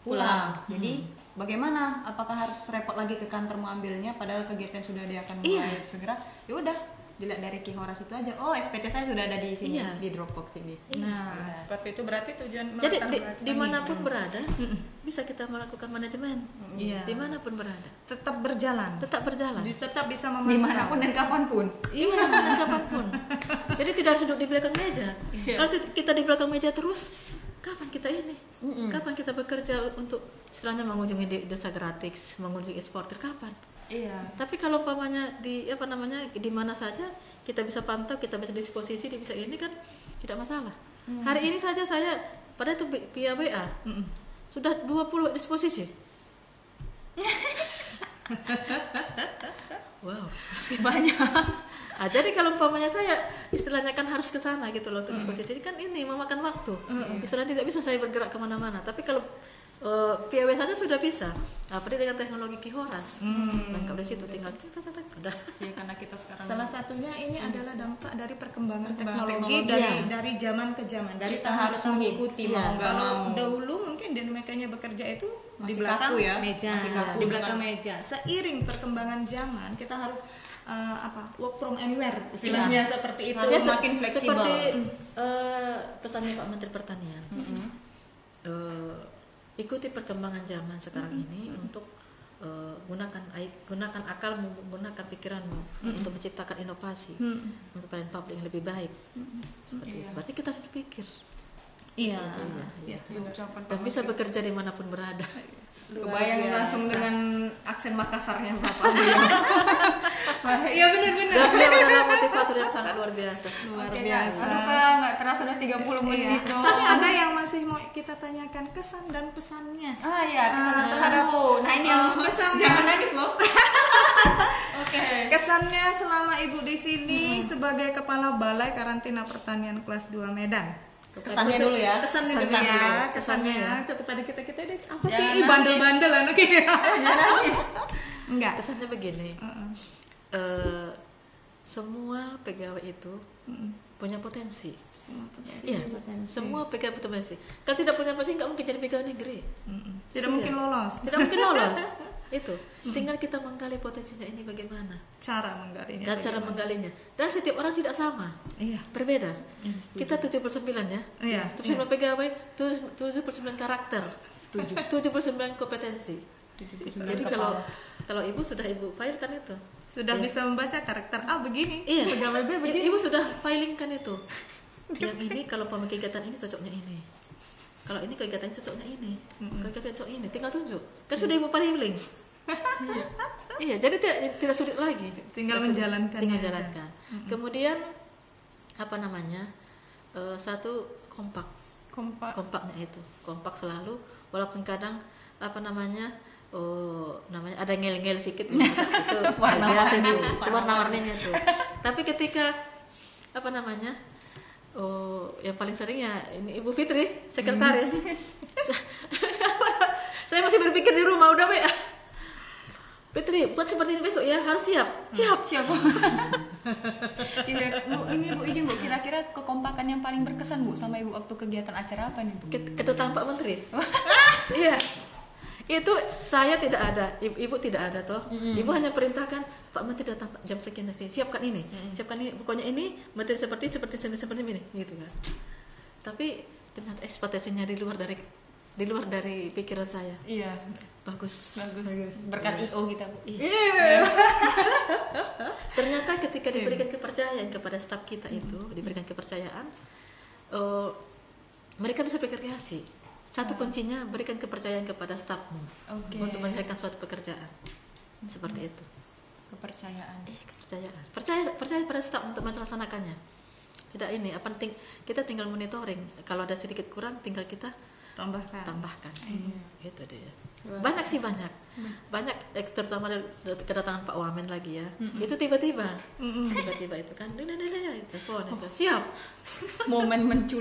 pulang. Jadi bagaimana? Apakah harus repot lagi ke kantor mengambilnya? Padahal kegiatan sudah dia akan mulai segera. Ya udah, dilihat dari Ki Horas itu aja. Oh SPT saya sudah ada di sini, di Dropbox ini. Nah, seperti itu berarti tujuan Jadi melatar dimanapun berada bisa kita melakukan manajemen. Iya. Dimanapun berada, tetap berjalan. tetap berjalan. Tetap bisa memantau. Dimanapun dan kapanpun. Iya, dan kapanpun. Jadi tidak harus duduk di belakang meja. Kalau kita di belakang meja terus, kapan kita ini? Kapan kita bekerja untuk istilahnya mengunjungi desa gratis, mengunjungi eksportir, kapan? Iya. Tapi kalau umpamanya di di mana saja kita bisa pantau, kita bisa disposisi, dia bisa ini kan tidak masalah. Hari ini saja saya pada itu via WA sudah 20 disposisi. Wow, Banyak. jadi kalau umpamanya saya istilahnya kan harus ke sana gitu loh untuk disposisi, kan ini memakan waktu. Istilahnya tidak bisa saya bergerak kemana-mana. Tapi kalau via WA saja sudah bisa. Apalagi dengan teknologi Ki Horas. Lengkap di situ, tinggal udah. Ya karena kita sekarang Salah satunya ini adalah dampak dari perkembangan Perkembangan teknologi teknologi, dari zaman ke zaman, dari kita tahun harus ke tahun. mengikuti Iya. mau nggak Kalau mau. dahulu mungkin dinamikanya bekerja itu di Masih belakang kaku ya, meja, masih kaku di belakang dengan- meja. Seiring perkembangan zaman, kita harus work from anywhere, istilahnya seperti itu. Harus makin fleksibel. Seperti pesannya Pak Menteri Pertanian. Ikuti perkembangan zaman sekarang ini untuk gunakan akal, menggunakan pikiranmu untuk menciptakan inovasi untuk pelayanan publik yang lebih baik. Seperti itu. Berarti kita harus berpikir. Iya. Iya. Ucapan Dan bisa bekerja dimanapun berada. Kebayang biasa. langsung dengan aksen Makassarnya Bapak. Iya benar-benar. Dan beliau adalah motivator yang sangat luar biasa. Luar Oke, biasa. Aduh Kak, nggak terasa udah 30 menit Iya. dong. Tapi ada yang masih mau kita tanyakan kesan dan pesannya. Ah iya, pesan Bu. Nah ini yang pesannya. jangan nangis loh. Oke. Kesannya selama Ibu di sini sebagai Kepala Balai Karantina Pertanian kelas 2 Medan. Kesannya dulu ya. Kesannya dulu Kesan ya. dulu. Kesannya ya. kepada kita ini apa Jangan sih? Ih, nangis. bandel-bandel anaknya. Jangan nangis. Enggak. Kesannya begini. Semua pegawai itu punya potensi. Iya, semua pegawai punya potensi. Kalau tidak punya potensi nggak mungkin jadi pegawai negeri. Tidak mungkin lolos. Tidak mungkin lolos. Itu. Tinggal kita menggali potensinya ini bagaimana. Cara menggalinya. Dan cara menggalinya. Dan setiap orang tidak sama. Iya. Berbeda. Kita 79 ya. Iya. 79 pegawai, 79 karakter. Setuju. 79 kompetensi. Jadi kalau Ibu sudah Ibu file kan itu. Sudah bisa membaca karakter A begini. Iya. Pegawai B begini. Ibu sudah filing kan itu. Yang ini kalau kegiatan ini cocoknya ini. Kalau ini kegiatan cocoknya ini. Kegiatan cocok ini. Tinggal tunjuk. Kan sudah Ibu filing. Iya, jadi tidak sulit lagi. Tinggal Tidak sulit. menjalankannya Tinggal aja. jalankan. Kemudian satu kompak. Kompaknya itu. Kompak selalu walaupun kadang ada ngel-ngel sedikit gitu. Itu biasa itu warna-warninya tuh. Tapi ketika yang paling sering ya ini Ibu Fitri, sekretaris. Saya masih berpikir di rumah udah ya. Fitri, buat seperti ini besok ya, harus siap. Siap. Bu, ini Bu izin Bu, kira-kira kekompakan yang paling berkesan Bu sama Ibu waktu kegiatan acara apa nih Bu? Kedutaan Pak Menteri. Iya. Itu saya tidak ada, ibu tidak ada toh. Ibu hanya perintahkan Pak Menteri datang jam sekian, siapkan ini, siapkan ini, pokoknya ini menteri seperti ini, gitu kan. Tapi ternyata ekspektasinya di luar dari pikiran saya. Iya. Bagus. Berkat IO kita Bu. Iya. Ternyata ketika diberikan kepercayaan kepada staf kita itu, diberikan kepercayaan, mereka bisa berkreasi. Satu kuncinya berikan kepercayaan kepada stafmu untuk menyelesaikan suatu pekerjaan. Seperti itu. Kepercayaan. Percaya pada staf untuk melaksanakannya. Tidak ini kita tinggal monitoring. Kalau ada sedikit kurang tinggal kita tambahkan. Itu dia. Banyak terutama kedatangan Pak Wamen lagi ya. Itu tiba-tiba itu kan telepon siap. Momen menit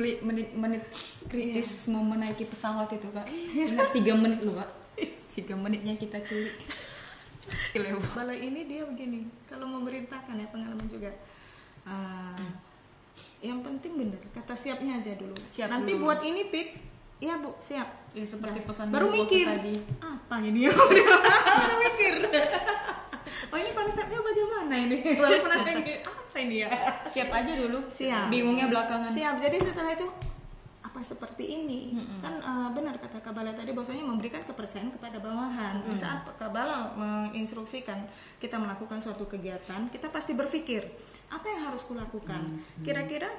kritis mau menaiki pesawat itu Kak. Ingat 3 menit loh Kak. 3 menitnya kita culik. Balai ini dia begini, kalau memerintahkan ya pengalaman juga. Yang penting bener, kata siapnya aja dulu. Siap Nanti dulu. buat ini Pik, iya Bu, siap. Ya, seperti Nah, pesan baru Bu mikir tadi. apa ini ya? Baru mikir. Oh ini konsepnya bagaimana ini? Baru pernah ini apa ini ya? Siap aja dulu. Siap. Bingungnya belakangan. Siap. Jadi setelah itu apa seperti ini kan benar kata Kabala tadi bahwasanya memberikan kepercayaan kepada bawahan. Di saat Kabala menginstruksikan kita melakukan suatu kegiatan, kita pasti berpikir apa yang harus kulakukan. Kira-kira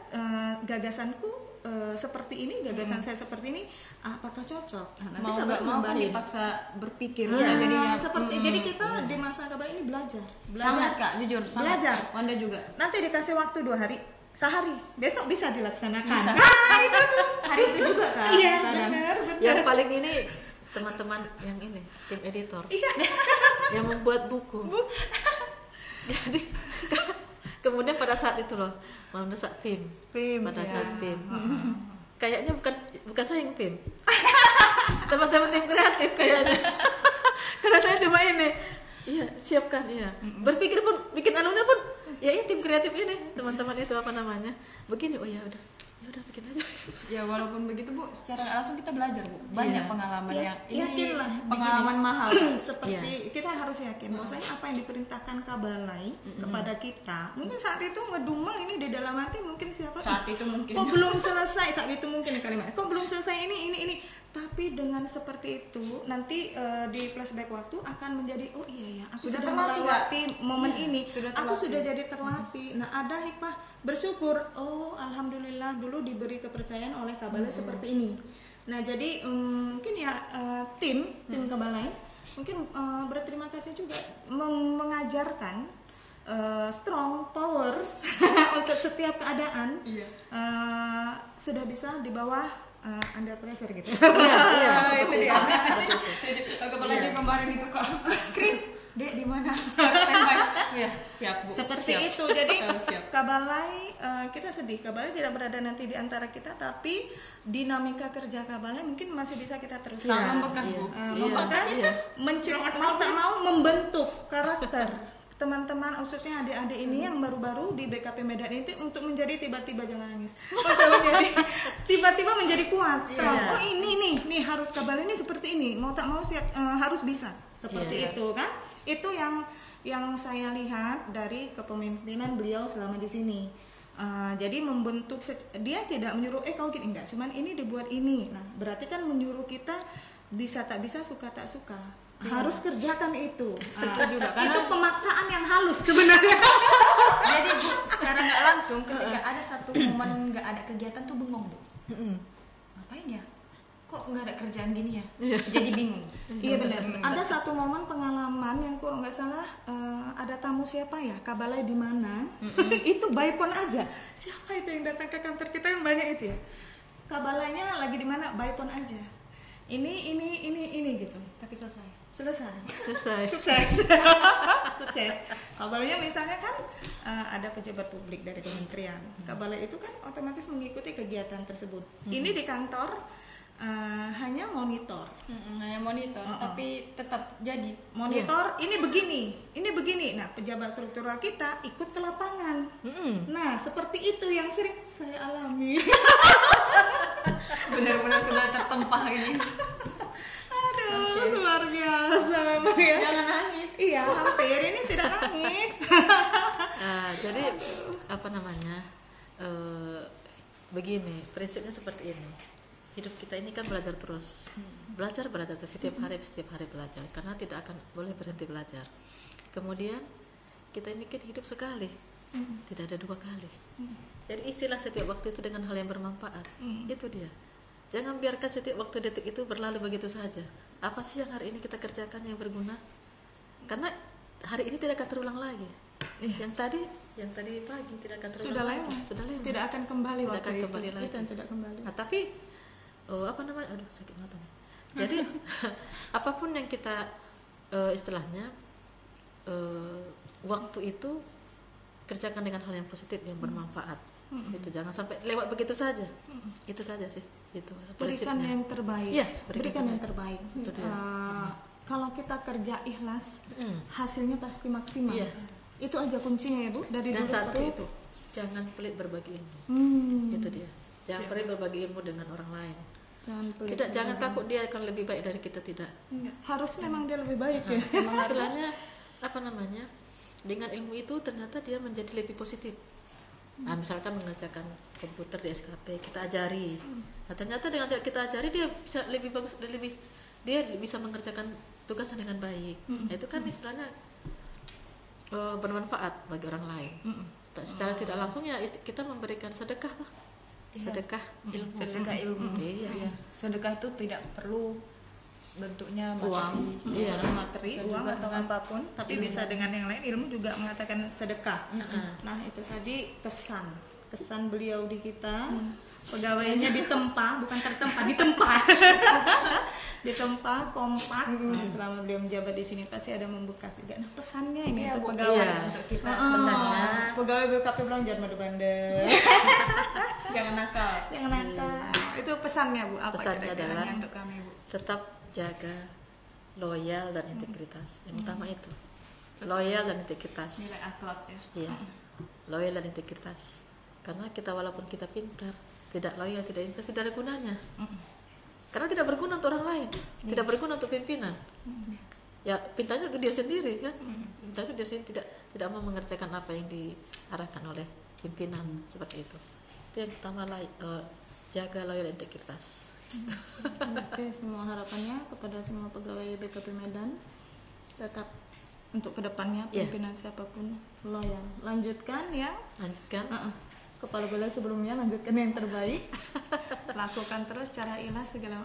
gagasanku seperti ini, gagasan saya seperti ini, apakah cocok? Nah, nanti Mau Kabala nggak mau kan nambahin. dipaksa berpikir Ya, jadinya. seperti jadi kita di masa Kabala ini belajar. Sangat Kak, jujur sangat. Belajar. Wanda juga. Nanti dikasih waktu 2 hari, sehari, besok bisa dilaksanakan. Bisa. Nah, itu tuh. Hari itu juga Kak. Iya, kadang. benar. Yang paling ini teman-teman yang ini tim editor yang membuat buku. Jadi kemudian pada saat itu loh mendesak tim. Pada ya. saat tim. Kayaknya bukan saya yang tim. Teman-teman tim kreatif kayaknya. Karena saya cuma ini. Iya, siapkan ya. Berpikir pun bikin anunya pun ya tim kreatif ini, teman-teman itu apa namanya? Begini, oh ya udah bikin aja. Ya walaupun begitu Bu, secara nggak langsung kita belajar Bu. Banyak Iya. pengalaman Ya, yang ini yakinlah, pengalaman begini. mahal. Seperti kita harus yakin bahwasanya apa yang diperintahkan Kabalai kepada kita, mungkin saat itu ngedumel ini di dalam hati mungkin siapa Saat itu mungkin. kok belum selesai, saat itu mungkin kalimat kok belum selesai ini, tapi dengan seperti itu nanti di flashback waktu akan menjadi oh iya ya aku Sudah sudah terlatih, melewati momen Iya, ini, sudah aku terlatih. sudah jadi terlatih. Nah ada hikmah bersyukur, oh alhamdulillah dulu diberi kepercayaan oleh Kabalai seperti ini. Nah jadi mungkin ya tim Kabalai mungkin berterima kasih juga mengajarkan strong power untuk setiap keadaan. Iya. Sudah bisa di bawah under pressure gitu. Iya, Itu dia. Apalagi kemarin itu Kak. Krim, Dek di mana? Harus standby. Ya, siap Bu. Seperti Siap. itu. Jadi Siap. Kabalai kita sedih. Kabalai tidak berada nanti di antara kita, tapi dinamika kerja Kabalai mungkin masih bisa kita teruskan. Sangat membekas Bu. Membekas, mau tak mau membentuk karakter teman-teman khususnya adik-adik ini yang baru-baru di BKP Medan ini untuk menjadi tiba-tiba jangan nangis. Untuk menjadi tiba-tiba menjadi kuat, strong. Oh ini nih harus Kabalai ini seperti ini. Mau tak mau siap harus bisa seperti itu kan. Itu yang saya lihat dari kepemimpinan beliau selama di sini. Jadi membentuk dia tidak menyuruh kau gini enggak, cuman ini dibuat ini. Nah, berarti kan menyuruh kita bisa tak bisa, suka tak suka. Harus kerjakan itu. juga, karena- itu pemaksaan yang halus sebenarnya. Jadi Bu, secara nggak langsung ketika ada satu momen nggak ada kegiatan tuh bengong Bu. Ngapain ya? Kok nggak ada kerjaan gini ya? Jadi bingung. Iya benar. Ada satu momen pengalaman yang kurang nggak salah ada tamu siapa ya? Kabalai di mana? Itu by phone aja. Siapa itu yang datang ke kantor kita yang banyak itu ya? Kabalainya lagi di mana? By phone aja. Ini gitu. Tapi selesai. Selesai. Sukses. Sukses. Kabalainya misalnya kan ada pejabat publik dari kementerian. Kabalai itu kan otomatis mengikuti kegiatan tersebut. Ini di kantor hanya monitor. Hanya monitor, tapi tetap jadi. Monitor ini begini. Nah, pejabat struktural kita ikut ke lapangan. Nah, seperti itu yang sering saya alami. Benar-benar sudah tertempah ini. Aduh, luar biasa memang ya. Jangan nangis. Iya, hampir ini tidak nangis. Jadi apa namanya? Begini, prinsipnya seperti ini. Hidup kita ini kan belajar terus. Belajar terus setiap hari belajar karena tidak akan boleh berhenti belajar. Kemudian kita ini kan hidup sekali. Tidak ada 2 kali. Jadi istilah setiap waktu itu dengan hal yang bermanfaat. Itu dia. Jangan biarkan setiap waktu detik itu berlalu begitu saja. Apa sih yang hari ini kita kerjakan yang berguna? Karena hari ini tidak akan terulang lagi. Yang tadi pagi tidak akan terulang Sudah lagi. lewat. Sudah lewat. Tidak akan kembali Tidak waktu akan itu. kembali lagi. Itu yang tidak kembali. Nah, tapi apa namanya? Aduh, sakit mata nih. Jadi apapun yang kita istilahnya waktu itu kerjakan dengan hal yang positif, yang bermanfaat. Itu jangan sampai lewat begitu saja. Itu saja sih. Itu Berikan prinsipnya. yang terbaik. Iya, berikan yang terbaik. Itu dia. kalau kita kerja ikhlas, hasilnya pasti maksimal. Iya. Itu aja kuncinya ya Bu, dari Dan dulu satu, seperti itu. jangan pelit berbagi ilmu. Itu dia. Jangan pelit berbagi ilmu dengan orang lain. Jangan takut dia akan lebih baik dari kita, tidak. Harus memang dia lebih baik ya. Memang istilahnya apa namanya? Dengan ilmu itu ternyata dia menjadi lebih positif. Nah, misalkan mengerjakan komputer di SKP, kita ajari. Nah, ternyata dengan kita ajari dia bisa lebih bagus, dia bisa mengerjakan tugasnya dengan baik. Nah, itu kan istilahnya bermanfaat bagi orang lain. Secara tidak langsung ya kita memberikan sedekah toh. Sedekah ilmu. Sedekah ilmu. Iya. Sedekah itu tidak perlu bentuknya Uang, materi. materi, Bisa uang juga atau dengan apapun, tapi bisa dengan yang lain. Ilmu juga mengatakan sedekah. Nah, itu tadi kesan beliau di kita. Pegawainya ditempa, bukan tertempa, ditempa. Ditempa kompak. Nah, selama beliau menjabat di sini pasti ada membekas juga. Nah, pesannya ini Iya, untuk Bu. pegawai. Iya, untuk kita Pesannya pegawai BKP bilang jangan madu-bandel. jangan nakal. Jangan nakal. Itu pesannya Bu, apa Pesannya kira-kira? adalah Pesannya untuk kami, Bu. tetap jaga loyal dan integritas. Yang utama itu. Loyal dan integritas. Nilai akhlak ya. Iya. Loyal dan integritas. Karena kita walaupun kita pintar, tidak loyal, tidak integritas, tidak ada gunanya. Karena tidak berguna untuk orang lain, tidak berguna untuk pimpinan. Ya pintarnya dia sendiri kan. Pintarnya dia sendiri tidak mau mengerjakan apa yang diarahkan oleh pimpinan seperti itu. Itu yang pertama, jaga loyal dan integritas. Oke, semua harapannya kepada semua pegawai BKP Medan tetap untuk kedepannya pimpinan siapapun loyal. Lanjutkan yang Lanjutkan. kepala balai sebelumnya, lanjutkan yang terbaik. Lakukan terus cara ikhlas segala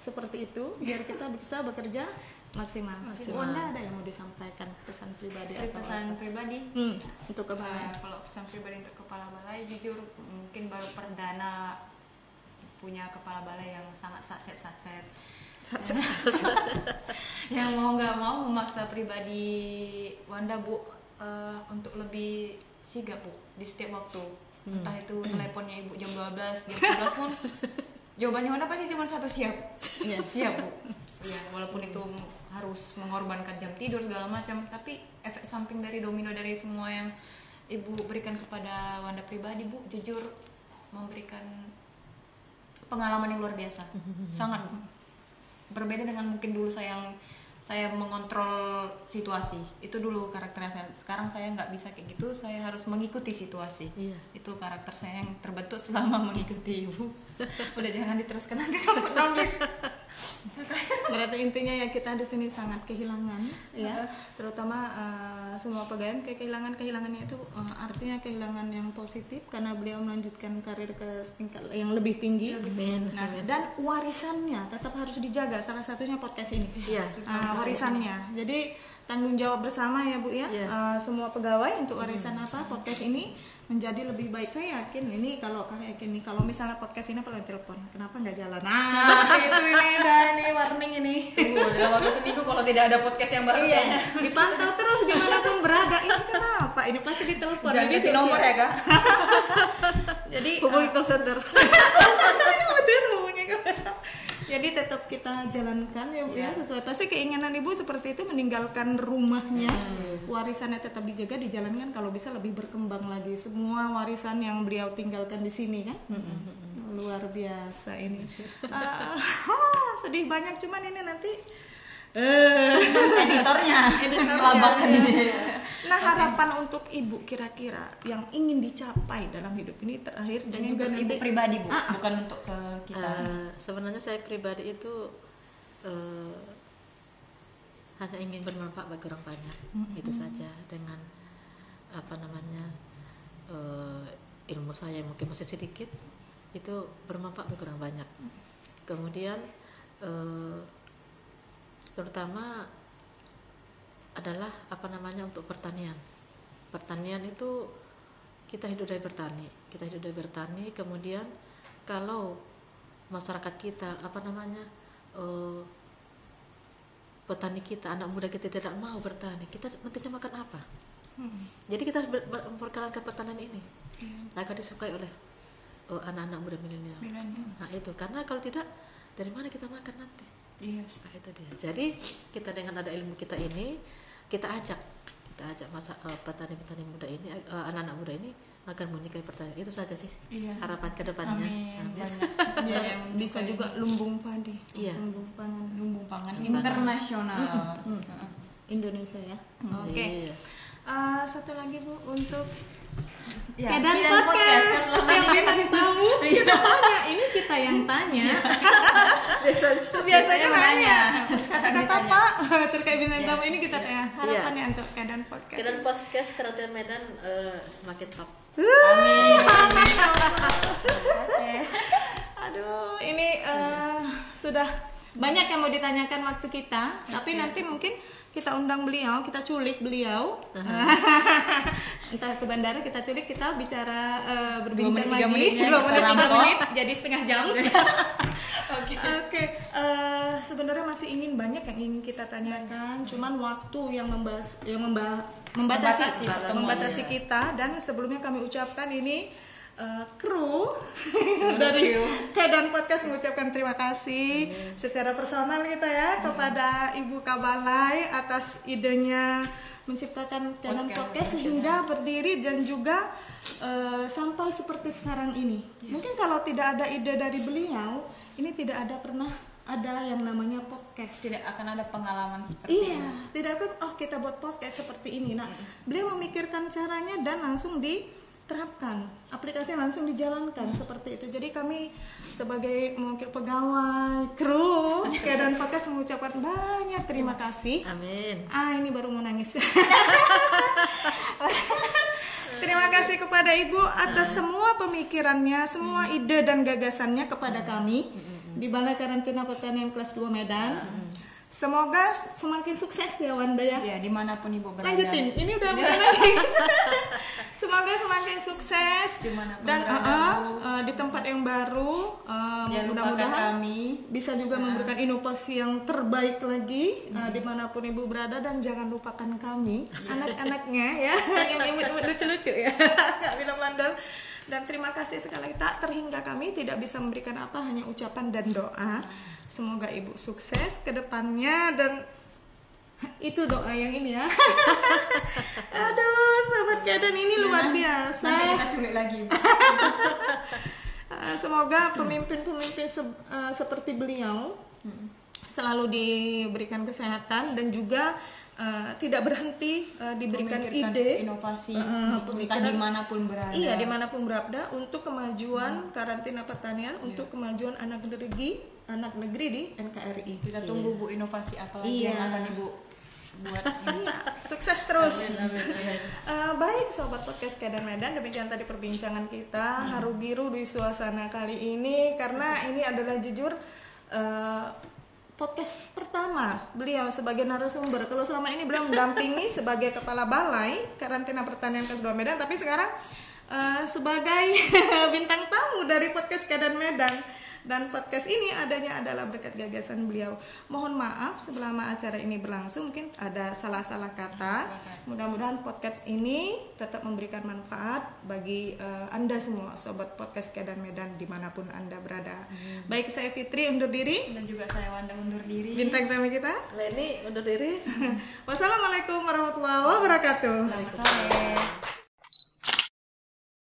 seperti itu biar kita bisa bekerja maksimal. Wanda ada yang mau disampaikan pesan pribadi atau Pesan apa? pribadi. Untuk ke balai. Kalau pesan pribadi untuk kepala balai, jujur mungkin baru perdana punya kepala balai yang sangat satset. Yang mau nggak mau memaksa pribadi Wanda, Bu, untuk lebih sigap, Bu, di setiap waktu. Entah itu teleponnya Ibu jam 12, jam 11 pun jawabannya Wanda pasti cuma satu, siap. Siap, Bu. Ya, walaupun itu harus mengorbankan jam tidur segala macam, tapi efek samping dari domino dari semua yang Ibu berikan kepada Wanda pribadi, Bu, jujur memberikan pengalaman yang luar biasa. Sangat berbeda dengan mungkin dulu saya mengontrol situasi. Itu dulu karakter saya. Sekarang saya nggak bisa kayak gitu, saya harus mengikuti situasi. Iya. Itu karakter saya yang terbentuk selama mengikuti Ibu. Udah jangan diteruskan, nanti kamu nangis. Berarti intinya ya kita di sini sangat kehilangan ya, terutama semua pegawai kehilangannya itu artinya kehilangan yang positif karena beliau melanjutkan karir ke tingkat yang lebih tinggi. Amin. Nah, dan warisannya tetap harus dijaga, salah satunya podcast ini. Iya. Warisannya. Jadi tanggung jawab bersama ya Bu ya. Iya. Semua pegawai untuk warisan apa podcast ini menjadi lebih baik. Saya yakin ini kalau misalnya podcast ini perlu telepon, kenapa nggak jalan? Nah, itu ini warning ini. Dalam waktu seminggu kalau tidak ada podcast yang baru. Iya, dipantau terus dimanapun berada. Ini kenapa? Ini pasti ditelepon. Jangan kasih nomor ya, Kak. Jadi Hubungi call center. bener hubungi kamera. Jadi tetap kita jalankan ya Bu ya, sesuai pasti keinginan Ibu seperti itu, meninggalkan rumahnya, warisannya tetap dijaga, dijalankan, kalau bisa lebih berkembang lagi semua warisan yang beliau tinggalkan di sini kan. Luar biasa ini. Sedih banyak, cuman ini nanti Editornya melabakan ini. Nah, harapan untuk Ibu kira-kira yang ingin dicapai dalam hidup ini terakhir dan Ini juga untuk Ibu nanti pribadi, Bu, bukan untuk ke kita. Sebenarnya saya pribadi itu hanya ingin bermanfaat bagi orang banyak, itu saja. Dengan apa namanya ilmu saya yang mungkin masih sedikit, itu bermanfaat bagi orang banyak. Kemudian terutama adalah apa namanya untuk pertanian. Pertanian itu kita hidup dari bertani, kemudian kalau masyarakat kita apa namanya petani kita, anak muda kita tidak mau bertani, kita nantinya makan apa? Jadi kita harus memperkenalkan pertanian ini agar disukai oleh anak-anak muda milenial. Nah itu, karena kalau tidak, dari mana kita makan nanti? Iya. Nah, itu dia. Jadi kita dengan ada ilmu kita ini, kita ajak petani-petani muda ini, anak-anak muda ini akan menyukai pertanian. Itu saja sih harapan kedepannya. Amin. Amin. Ya, bisa juga lumbung padi, Iya. lumbung pangan internasional. Indonesia ya. Oke. Iya. Satu lagi Bu untuk Ya, Kedan Kedan podcast Podcast. yang bintang tamu kita tanya, ini kita yang tanya. Biasanya nanya kata-kata Pak terkait bintang tamu ini kita tanya harapannya untuk Kedan podcast. Kedan podcast Karantina Medan semakin top. Amin. Aduh, ini sudah banyak yang mau ditanyakan waktu kita, tapi nanti mungkin kita undang beliau, kita culik beliau, entah ke bandara kita culik, kita bicara berbincang 2 lagi, menit, 3 menitnya 2 menit, 3 rampok. menit, jadi setengah jam. Oke. Sebenarnya masih ingin banyak yang ingin kita tanyakan, cuman waktu yang membatasi kita, dan sebelumnya kami ucapkan ini kru dari Kedan Podcast mengucapkan terima kasih secara personal kita ya kepada Ibu Kabalai atas idenya menciptakan Kedan Podcast sehingga berdiri dan juga sampai seperti sekarang ini. Mungkin kalau tidak ada ide dari beliau, ini tidak pernah ada yang namanya podcast. Tidak akan ada pengalaman seperti Iya, tidak akan kita buat podcast seperti ini. Nah, beliau memikirkan caranya dan langsung diterapkan, aplikasi langsung dijalankan seperti itu. Jadi kami sebagai mungkin pegawai kru Kedan Podcast mengucapkan banyak terima kasih. Amin. Ini baru mau nangis. Terima kasih kepada Ibu atas semua pemikirannya, semua ide dan gagasannya kepada kami di Balai Karantina Pertanian Kelas 2 Medan. Semoga semakin sukses ya Wanda ya. Iya, dimanapun Ibu berada. Lanjutin, ini udah lagi. Semoga semakin sukses Dimanapun dan berada, di tempat yang baru. Jangan lupakan Mudah-mudahan kami. bisa juga memberikan inovasi yang terbaik lagi dimanapun Ibu berada, dan jangan lupakan kami anak-anaknya ya yang imut-imut lucu-lucu ya. Nggak bilang mandal. Dan terima kasih sekali lagi, tak terhingga kami tidak bisa memberikan apa, hanya ucapan dan doa. Semoga Ibu sukses ke depannya, dan itu doa yang ini ya. Aduh, sahabat Kedan ini luar biasa. Nanti kita culik lagi. Semoga pemimpin-pemimpin seperti beliau selalu diberikan kesehatan dan juga tidak berhenti diberikan Memikirkan ide inovasi entah dimanapun berada. Iya, dimanapun berada untuk kemajuan karantina pertanian, untuk kemajuan anak negeri di NKRI. Kita tunggu Bu inovasi apa lagi yang akan Ibu buat. Sukses terus. Baik sobat podcast Kedan Medan, demikian tadi perbincangan kita haru biru di suasana kali ini, karena ini adalah jujur podcast pertama beliau sebagai narasumber. Kalau selama ini beliau mendampingi sebagai kepala Balai Karantina Pertanian Kelas 2 Medan, tapi sekarang sebagai bintang tamu dari podcast Kedan Medan. Dan podcast ini adanya adalah berkat gagasan beliau. Mohon maaf selama acara ini berlangsung mungkin ada salah-salah kata. Mudah-mudahan podcast ini tetap memberikan manfaat bagi Anda semua sobat podcast Kedan Medan dimanapun Anda berada. Baik, saya Fitri undur diri, Dan juga saya Wanda undur diri. bintang tamu kita Leni undur diri. Wassalamualaikum warahmatullahi wabarakatuh. Selamat sore.